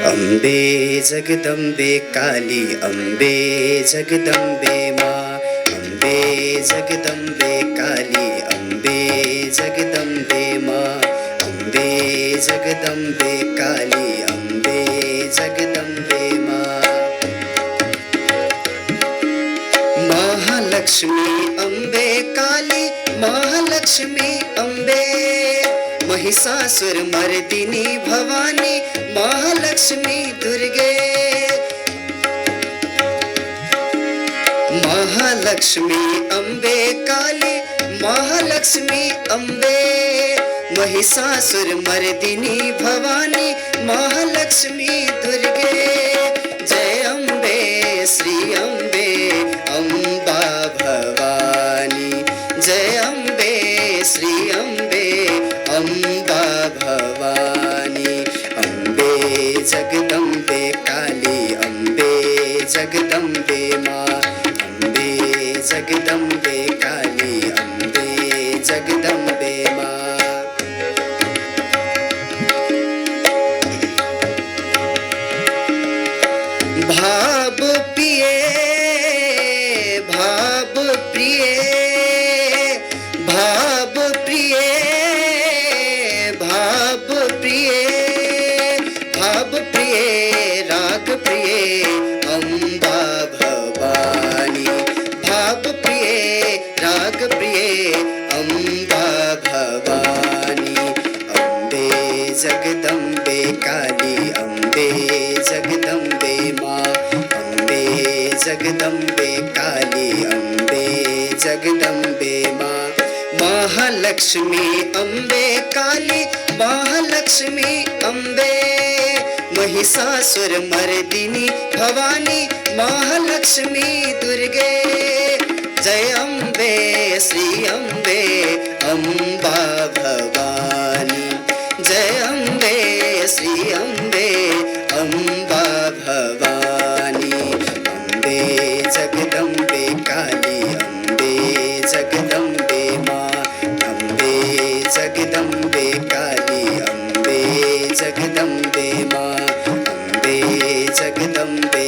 अंबे जगदंबे काली अंबे जगदंबे माँ अंबे जगदंबे काली अंबे जगदंबे माँ अंबे जगदंबे काली अंबे जगदंबे माँ महालक्ष्मी अंबे काली महालक्ष्मी अंबे महिषासुर मर्दिनी भवानी महालक्ष्मी दुर्गे महालक्ष्मी अंबे काली महालक्ष्मी अंबे महिषासुर मर्दिनी भवानी महालक्ष्मी दुर्गे जय अंबे श्री अंबे अंबा भवानी जय अंबे श्री अंबे अंबा भवानी अंबे जगदंबे काली अंबे जगदंबे माँ अंबे जगदंबे काली अंबे जगदंबे माँ भाव प्रिय भाव प्रिय भाव प्रिय भाव प्रिय भाव प्रिय राग प्रिय अंबा भवानी भाव प्रिय राग प्रिय अंबा भवानी अंबे जगदंबे काली अंबे जगदंबे माँ अंबे जगदंबे काली अंबे जगदंबे माँ महालक्ष्मी अंबे काली महालक्ष्मी अंबे महिषासुर मर्दिनी भवानी महालक्ष्मी दुर्गे जय अंबे श्री अंबे अंबा भवानी जय अंबे श्री अंबे अंबा भवानी अंबे जगदंबे काली अंबे जगदंबे माँ अंबे जगदंबे काली अंबे जगदंबे माँ अंबे जगदंबे